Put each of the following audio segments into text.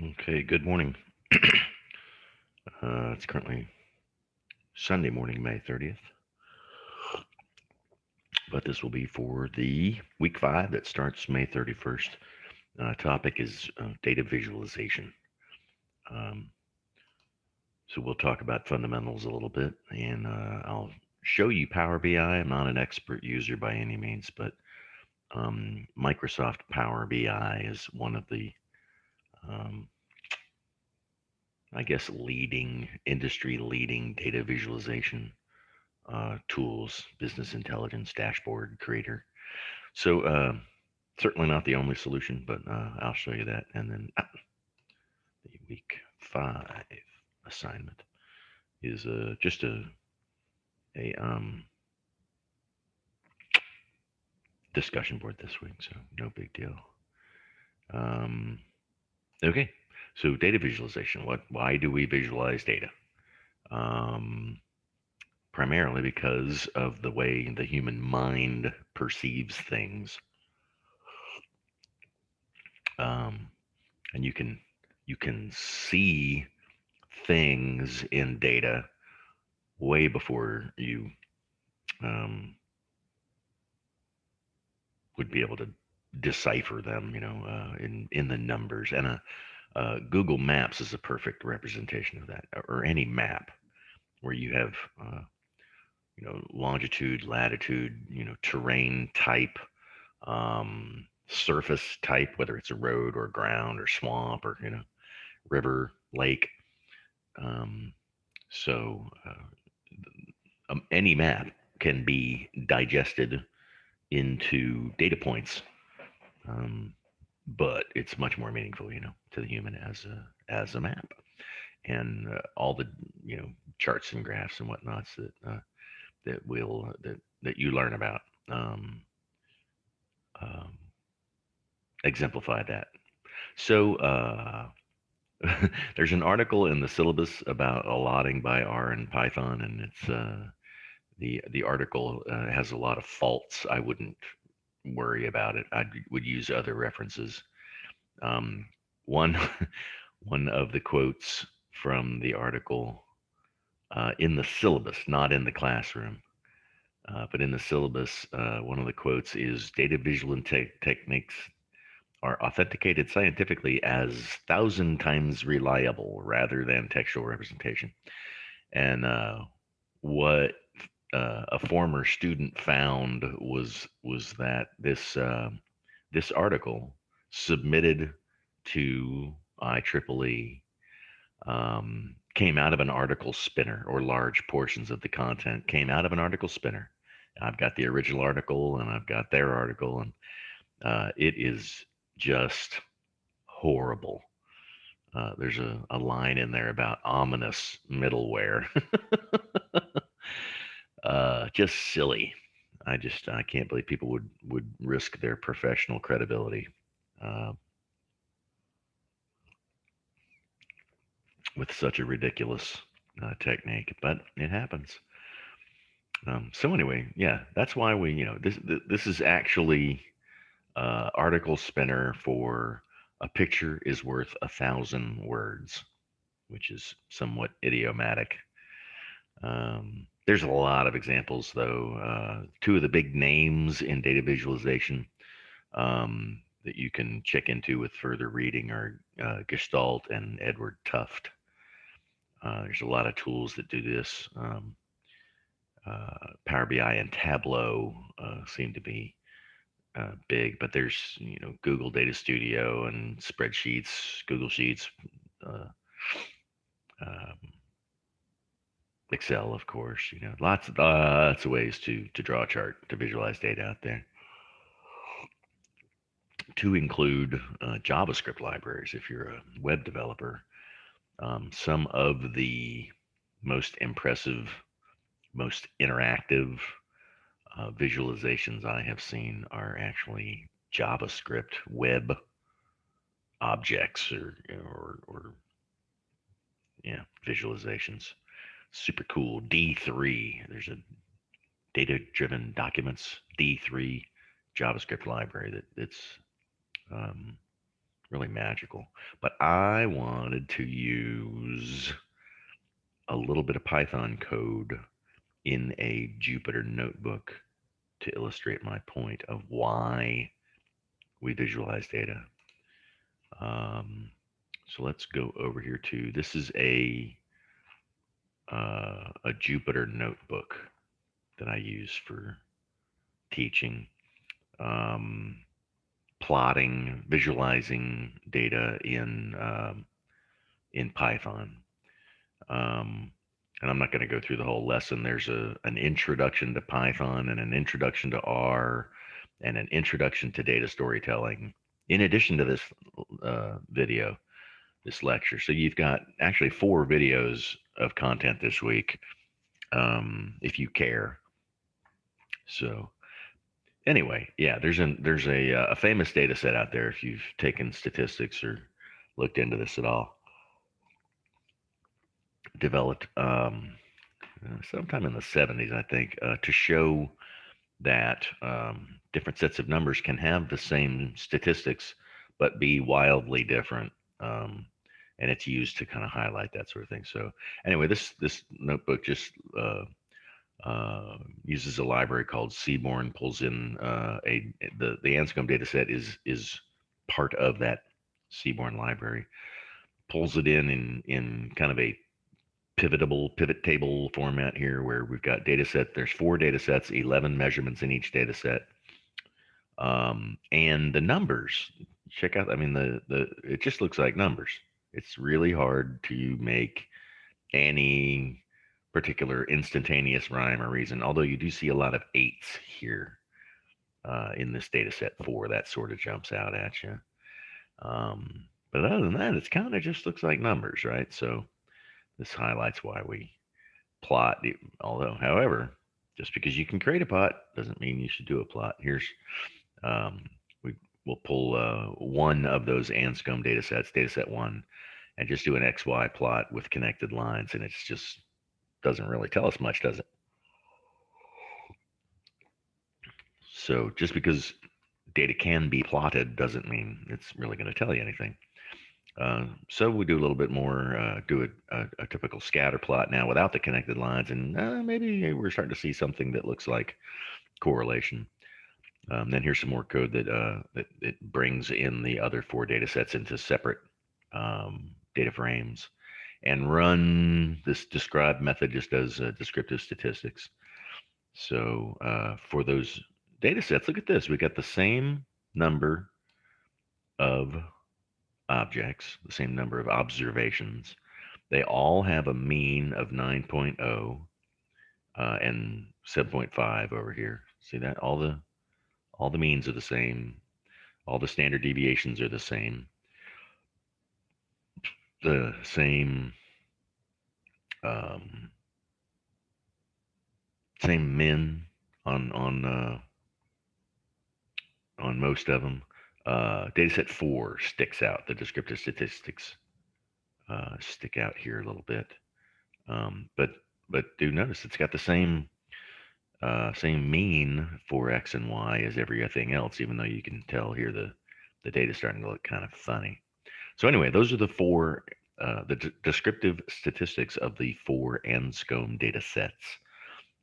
Okay, good morning. It's currently Sunday morning, May 30th, but this will be for the week 5 that starts May 31st. Topic is data visualization. Um, so we'll talk about fundamentals a little bit, and I'll show you Power BI. I'm not an expert user by any means, but Microsoft Power BI is one of the, um, I guess, industry leading data visualization tools, business intelligence dashboard creator. So certainly not the only solution, but I'll show you that. And then the week 5 assignment is just a discussion board this week, so no big deal. Um, okay, so data visualization. Why do we visualize data? Um, Primarily because of the way the human mind perceives things. Um, and you can see things in data way before you um, would be able to decipher them, in the numbers. And Google Maps is a perfect representation of that, or any map where you have, longitude, latitude, terrain type, surface type, whether it's a road or ground or swamp or river, lake. Um, so any map can be digested into data points, um, but it's much more meaningful, to the human as a map, and all the charts and graphs and whatnots that you learn about um, um, exemplify that. So there's an article in the syllabus about allotting by R and Python, and it's the article has a lot of faults. I wouldn't worry about it. I would use other references. Um, one one of the quotes from the article in the syllabus, not in the classroom, but in the syllabus, one of the quotes is data visual techniques are authenticated scientifically as thousand times reliable rather than textual representation. And what a former student found was that this article submitted to IEEE came out of an article spinner, or large portions of the content came out of an article spinner. I've got the original article and I've got their article, and it is just horrible. There's a line in there about ominous middleware. Just silly. I can't believe people would risk their professional credibility uh, with such a ridiculous technique, but it happens. So anyway, yeah, that's why this is actually article spinner for a picture is worth 1,000 words, which is somewhat idiomatic. There's a lot of examples, though. Two of the big names in data visualization that you can check into with further reading are Gestalt and Edward Tuft. There's a lot of tools that do this. Power BI and Tableau seem to be big, but there's Google Data Studio and spreadsheets, Google Sheets, uh, um, Excel, of course. Lots of ways to draw a chart to visualize data out there. To include JavaScript libraries if you're a web developer. Some of the most impressive, most interactive visualizations I have seen are actually JavaScript web objects, or yeah, visualizations. Super cool. D3. There's a data-driven documents D3 JavaScript library that's um, really magical. But I wanted to use a little bit of Python code in a Jupyter notebook to illustrate my point of why we visualize data. So let's go over here to, this is a Jupyter notebook that I use for teaching, um, plotting, visualizing data in Python. Um, and I'm not going to go through the whole lesson. There's an introduction to Python and an introduction to R and an introduction to data storytelling. In addition to this video, this lecture, so you've got actually 4 videos of content this week, if you care. So anyway, yeah, there's a famous data set out there if you've taken statistics or looked into this at all. Developed sometime in the 70s, I think, to show that different sets of numbers can have the same statistics but be wildly different. Um, and it's used to kind of highlight that sort of thing. So anyway, this notebook just uses a library called Seaborn, pulls in the Anscombe data set is part of that Seaborn library, pulls it in kind of a pivot table format here where we've got data set. There's 4 data sets, 11 measurements in each data set. And the numbers, check out, I mean, it just looks like numbers. It's really hard to make any particular instantaneous rhyme or reason, although you do see a lot of eights here in this data set 4. That sort of jumps out at you. But other than that, it's kind of just looks like numbers, right? So this highlights why we plot. Although, however, just because you can create a plot doesn't mean you should do a plot. Here's um, we'll pull one of those Anscombe data sets, data set 1, and just do an XY plot with connected lines, and it's just doesn't really tell us much, does it? So just because data can be plotted doesn't mean it's really going to tell you anything. So we do a little bit more, do a typical scatter plot now without the connected lines, and maybe we're starting to see something that looks like correlation. Then here's some more code that it brings in the other 4 data sets into separate data frames, and run this describe method just does descriptive statistics. So for those data sets, look at this. We got the same number of objects, the same number of observations. They all have a mean of 9.0 and 7.5 over here. See that? All the means are the same. All the standard deviations are the same. The same um, same min on most of them. Dataset 4 sticks out. The descriptive statistics stick out here a little bit. But do notice it's got the same mean for X and Y as everything else, even though you can tell here the data starting to look kind of funny. So anyway, those are the 4 descriptive statistics of the 4 Anscombe data sets.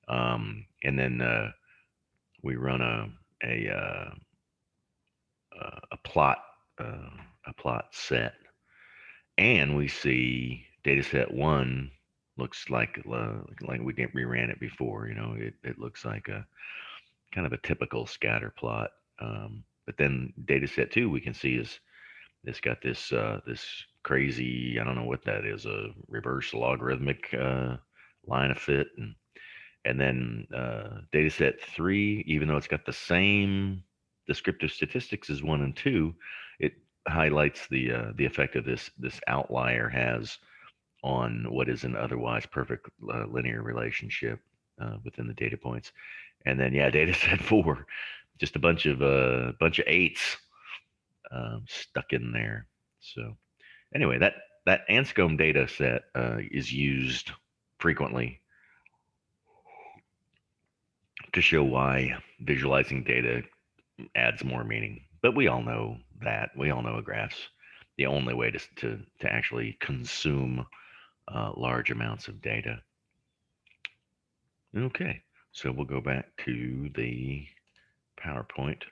And then we run a uh, a plot a plot set, and we see data set 1 looks like we ran it before. You know, it looks like a kind of a typical scatter plot. But then data set 2 we can see is it's got this crazy, I don't know what that is, a reverse logarithmic line of fit, and then data set 3, even though it's got the same descriptive statistics as 1 and 2, it highlights the effect of this outlier has on what is an otherwise perfect linear relationship within the data points. And then yeah, data set 4, just a bunch of eights stuck in there. So anyway, that Anscombe data set is used frequently to show why visualizing data adds more meaning. But we all know that. We all know a graph's the only way to actually consume large amounts of data. Okay, so we'll go back to the PowerPoint.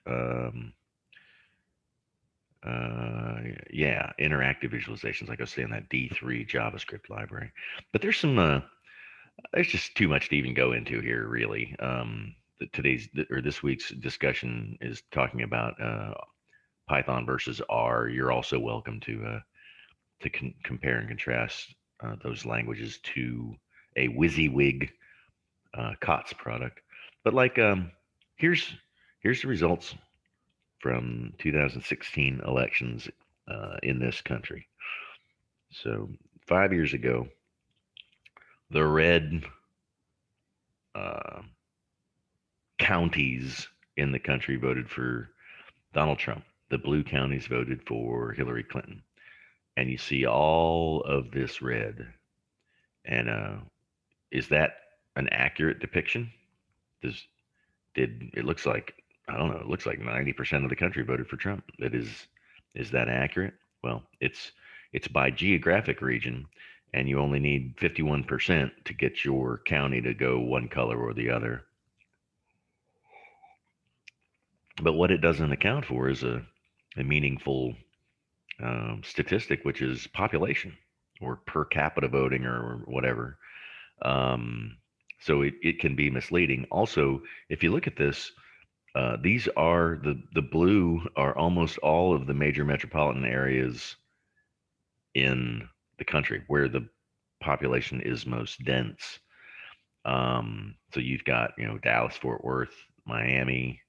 Uh, yeah, interactive visualizations, like I was saying, that D3 JavaScript library. But there's just too much to even go into here, really. This week's discussion is talking about Python versus R. You're also welcome to compare and contrast those languages to a WYSIWYG COTS product. But here's here's the results from 2016 elections in this country. So 5 years ago, the red uh, counties in the country voted for Donald Trump. The blue counties voted for Hillary Clinton. And you see all of this red. And is that an accurate depiction? Does did it looks like I don't know, it looks like 90% of the country voted for Trump. Is that accurate? Well, it's by geographic region, and you only need 51% to get your county to go one color or the other. But what it doesn't account for is a meaningful statistic, which is population or per capita voting or whatever. Um, so it can be misleading. Also, if you look at this, these are the blue are almost all of the major metropolitan areas in the country where the population is most dense. So you've got Dallas, Fort Worth, Miami,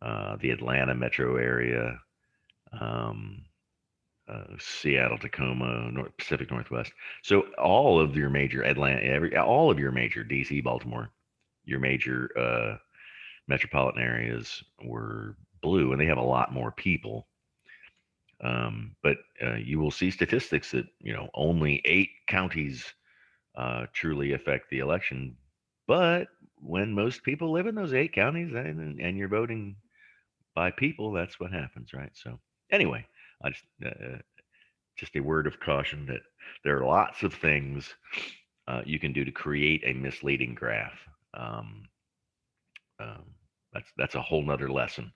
the Atlanta metro area, um, Seattle, Tacoma, Pacific Northwest. So all of your major all of your major DC, Baltimore, your major metropolitan areas were blue, and they have a lot more people. But you will see statistics that only 8 counties truly affect the election. But when most people live in those 8 counties and you're voting by people, that's what happens, right? So anyway, I just a word of caution that there are lots of things you can do to create a misleading graph. Um, um, that's a whole nother lesson.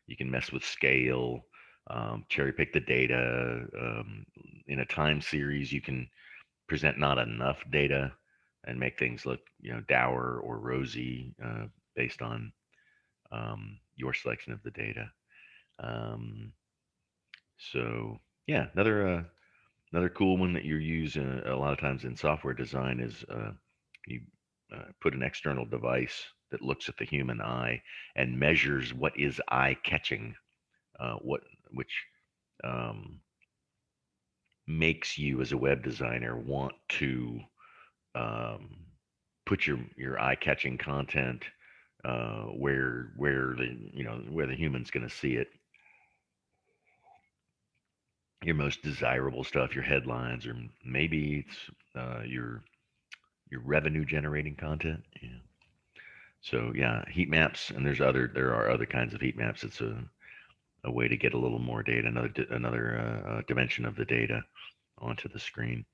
You can mess with scale, cherry pick the data. In a time series, you can present not enough data and make things look, dour or rosy based on your selection of the data. Um, so yeah, another cool one that you use a lot of times in software design is you put an external device that looks at the human eye and measures what is eye catching, what which um, makes you as a web designer want to um, put your eye catching content where where the human's going to see it. Your most desirable stuff, your headlines, or maybe it's your revenue generating content. Yeah. So yeah, heat maps, and there are other kinds of heat maps. It's a way to get a little more data, another dimension of the data onto the screen.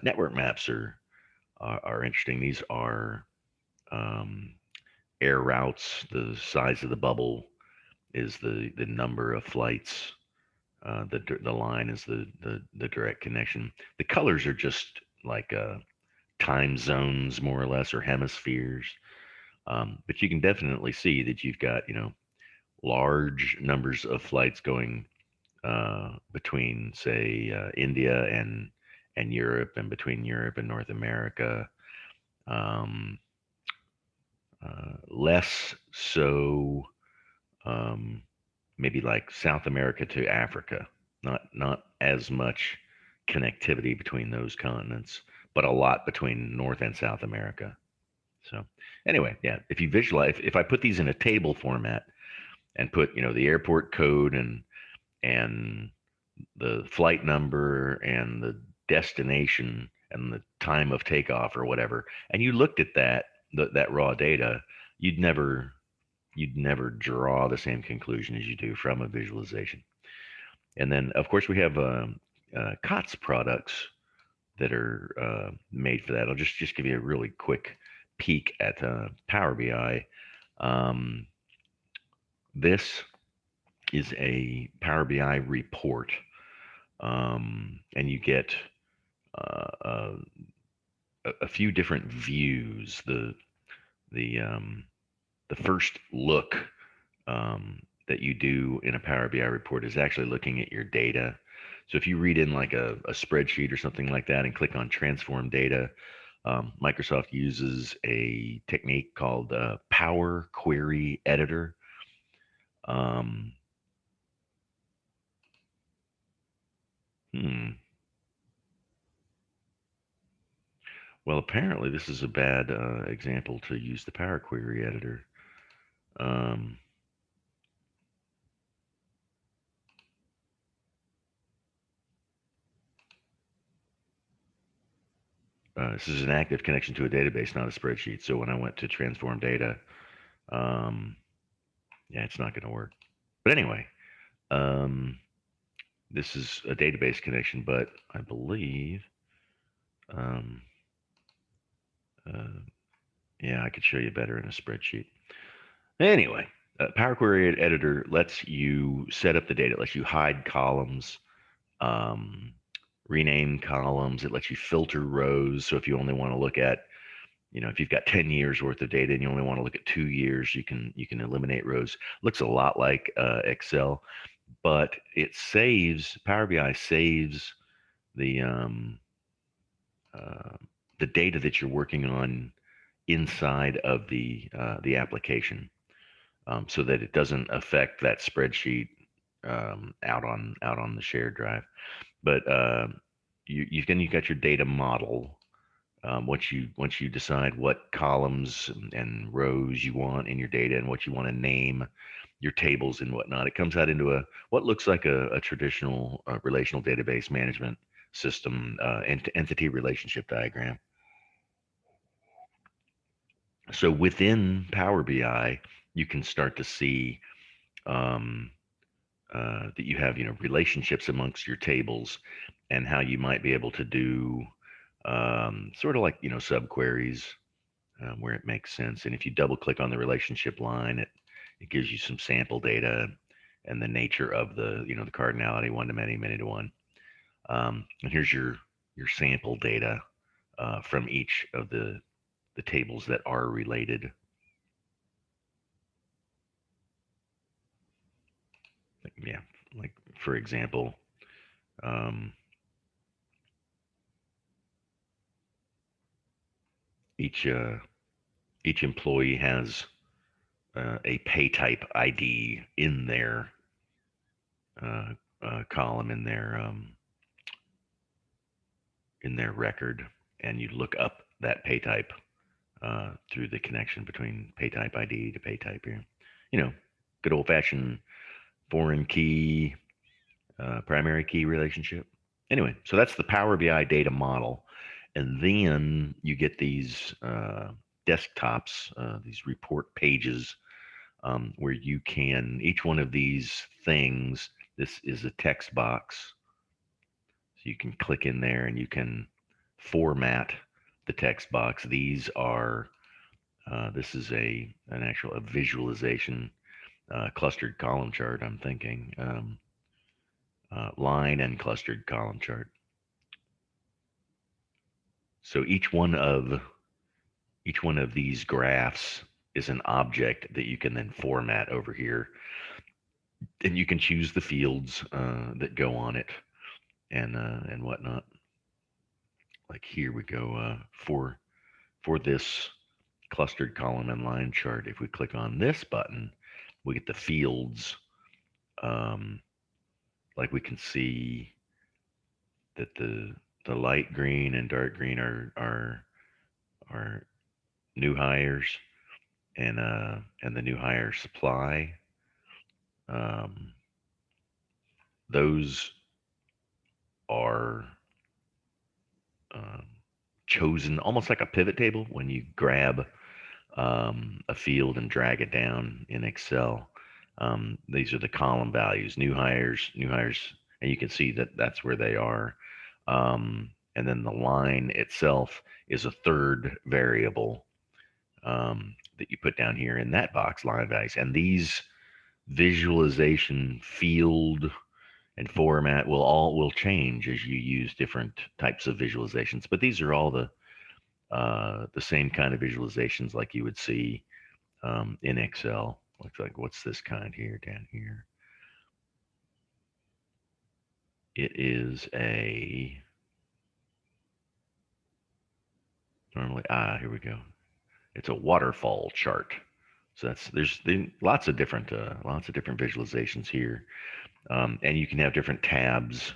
Network maps are interesting. These are um, air routes. The size of the bubble is the number of flights. The line is the direct connection. The colors are just like time zones, more or less, or hemispheres. But you can definitely see that you've got large numbers of flights going between, say, India and Europe, and between Europe and North America. Um, Less so, um, maybe like South America to Africa. Not as much connectivity between those continents, but a lot between North and South America. So anyway, yeah, if you visualize, if I put these in a table format and put the airport code and the flight number and the destination and the time of takeoff or whatever, and you looked at that raw data, you'd never draw the same conclusion as you do from a visualization. And then, of course, we have COTS products that are made for that. I'll just give you a really quick peek at Power BI. Um, this is a Power BI report, and you get uh, uh, a few different views. The the first look that you do in a Power BI report is actually looking at your data. So if you read in like a spreadsheet or something like that and click on transform data, Microsoft uses a technique called Power Query Editor. Um, hmm. Well, apparently this is a bad example to use the Power Query Editor. Um, this is an active connection to a database, not a spreadsheet. So when I went to transform data, um, yeah, it's not going to work. But anyway, um, this is a database connection, but I believe, um, uh, yeah, I could show you better in a spreadsheet. Anyway, Power Query Editor lets you set up the data. It lets you hide columns, um, rename columns. It lets you filter rows. So if you only want to look at, if you've got 10 years worth of data and you only want to look at 2 years, you can eliminate rows. Looks a lot like Excel, but it saves Power BI saves the um, uh, the data that you're working on inside of the application, so that it doesn't affect that spreadsheet out on the shared drive. But you got your data model. Once you decide what columns and rows you want in your data and what you want to name your tables and whatnot, it comes out into what looks like a traditional relational database management system, entity relationship diagram. So within Power BI, you can start to see um, that you have relationships amongst your tables and how you might be able to do sort of like subqueries where it makes sense. And if you double click on the relationship line, it gives you some sample data and the nature of the cardinality, one to many, many to one. And here's your sample data from each of the tables that are related. Yeah, like for example, um, each each employee has a pay type ID uh, column in their record, and you look up that pay type through the connection between pay type ID to pay type here. You know, good old fashioned foreign key primary key relationship. Anyway, so that's the Power BI data model, and then you get these desktops, these report pages where you can, each one of these things, this is a text box. So you can click in there and you can format the text box. These are, this is an actual a visualization clustered column chart, I'm thinking. Line and clustered column chart. So each one of these graphs is an object that you can then format over here, and you can choose the fields that go on it and whatnot. Like here we go for this clustered column and line chart. If we click on this button, we get the fields. Um, like we can see that the light green and dark green are new hires and the new hire supply. Um, those are um, chosen almost like a pivot table when you grab a field and drag it down in Excel. These are the column values: new hires and you can see that that's where they are. And then the line itself is a third variable that you put down here in that box, line values. And these visualization field and format will change as you use different types of visualizations. But these are all the same kind of visualizations like you would see in Excel. Looks like what's this kind here down here? It is a normally here we go. It's a waterfall chart. So there's lots of different visualizations here, and you can have different tabs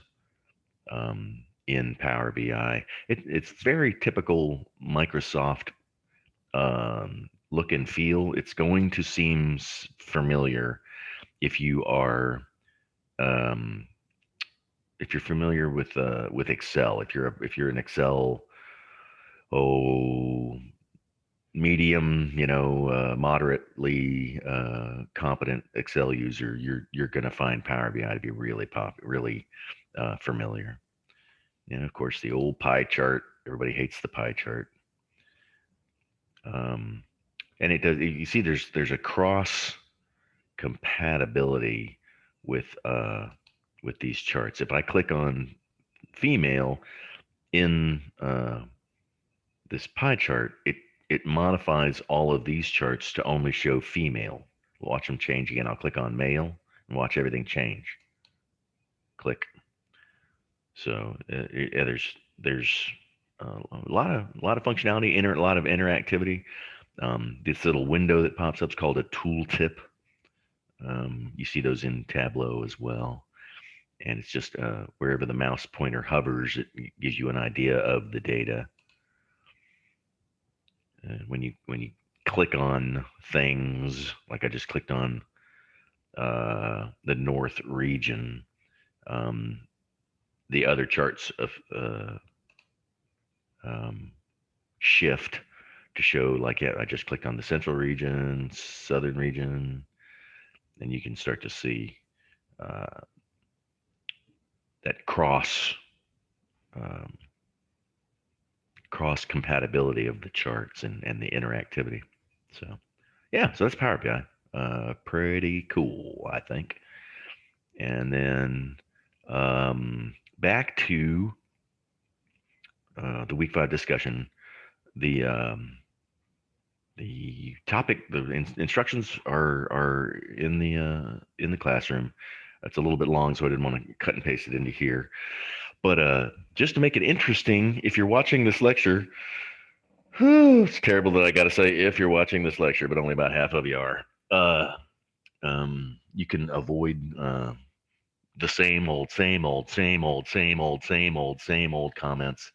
in Power BI. It's very typical Microsoft look and feel. It's going to seem familiar if you are um, if you're familiar with Excel. If you're an Excel oh medium, moderately competent Excel user, you're going to find Power BI to be really familiar. And of course, the old pie chart. Everybody hates the pie chart. Um, and it does. You see, there's a cross compatibility with these charts. If I click on female in this pie chart, it modifies all of these charts to only show female. Watch them change again. I'll click on male and watch everything change. Click. So yeah, there's a lot of functionality, a lot of interactivity. This little window that pops up is called a tooltip. You see those in Tableau as well, and it's just wherever the mouse pointer hovers, it gives you an idea of the data. When you click on things, like I just clicked on the North region, um, the other charts of um, shift to show, like, yeah, I just clicked on the Central region, Southern region, and you can start to see uh, that um, cross compatibility of the charts and the interactivity. So yeah, so that's Power BI. Pretty cool, I think. And then back to the week 5 discussion. The the topic, the instructions are in the classroom. That's a little bit long, so I didn't want to cut and paste it into here. But just to make it interesting, if you're watching this lecture, it's terrible that I got to say if you're watching this lecture, but only about half of you are. You can avoid the same old comments.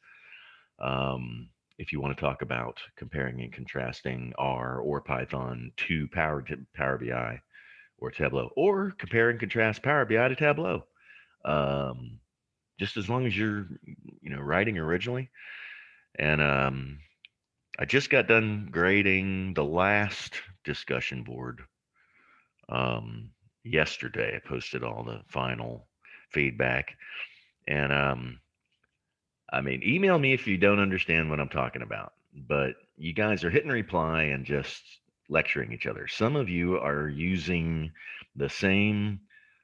Um, if you want to talk about comparing and contrasting R or Python to Power BI or Tableau, or compare and contrast Power BI to Tableau, um, just as long as you're writing originally. And I just got done grading the last discussion board yesterday. I posted all the final feedback, and I mean, email me if you don't understand what I'm talking about. But you guys are hitting reply and just lecturing each other. Some of you are using the same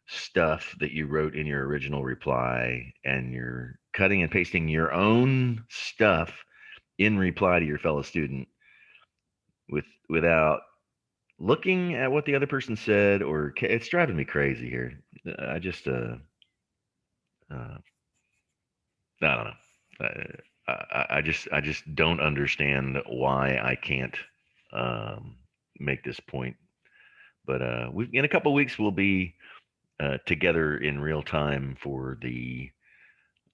stuff that you wrote in your original reply, and you're cutting and pasting your own stuff in reply to your fellow student without looking at what the other person said, or it's driving me crazy here. I just uh I don't know. I just don't understand why I can't um make this point. But we in a couple of weeks we'll be together in real time for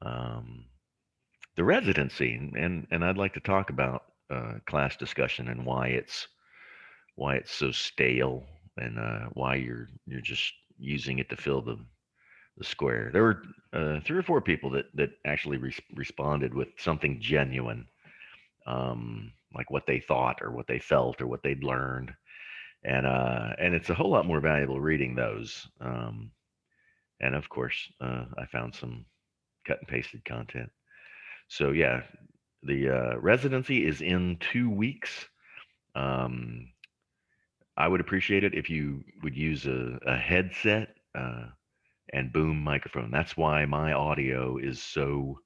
um the residency, and I'd like to talk about class discussion and why it's so stale, and why you're just using it to fill the square. There were 3 or 4 people that actually responded with something genuine, like what they thought or what they felt or what they'd learned, and it's a whole lot more valuable reading those. And of course, I found some cut and pasted content. So yeah, the residency is in 2 weeks. Um, I would appreciate it if you would use a headset and boom microphone. That's why my audio is so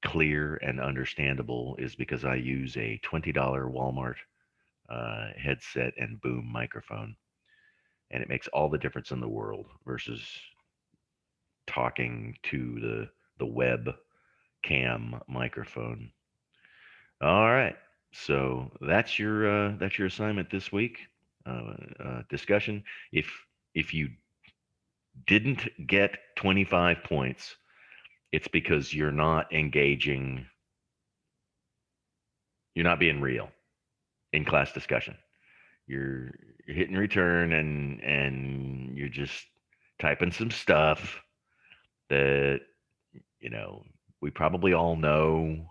clear and understandable, is because I use a $20 Walmart headset and boom microphone, and it makes all the difference in the world versus talking to the web cam microphone. All right, so that's your assignment this week. Discussion. If you didn't get 25 points, it's because you're not engaging, you're not being real in class discussion. You're, you're hitting return and you're just typing some stuff that, you know, we probably all know.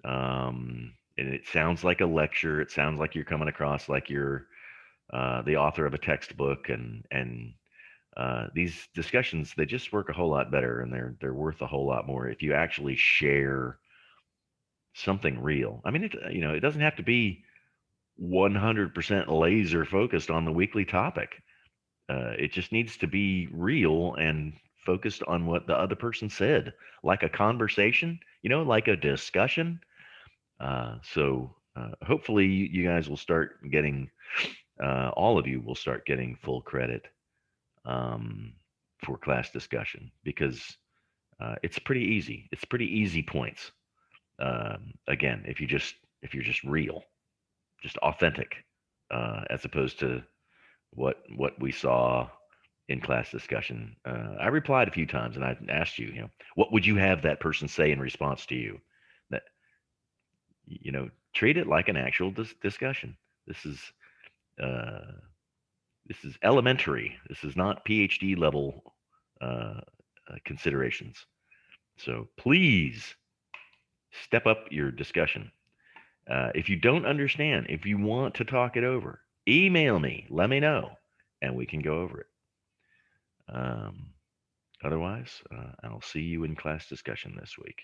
And it sounds like a lecture. It sounds like you're coming across like you're the author of a textbook, and these discussions, they just work a whole lot better, and they're worth a whole lot more if you actually share something real. I mean, it doesn't have to be 100% laser focused on the weekly topic. It just needs to be real and focused on what the other person said, like a conversation, like a discussion. So hopefully you guys will start getting, all of you will start getting full credit um, for class discussion, because it's pretty easy. It's pretty easy points. Again, if you're just real, just authentic, as opposed to what we saw in class discussion. I replied a few times and I asked you, what would you have that person say in response to you? That treat it like an actual discussion. This is uh, this is elementary. This is not PhD level considerations. So please step up your discussion. If you don't understand, if you want to talk it over, email me. Let me know, and we can go over it. Um, Otherwise, I'll see you in class discussion this week.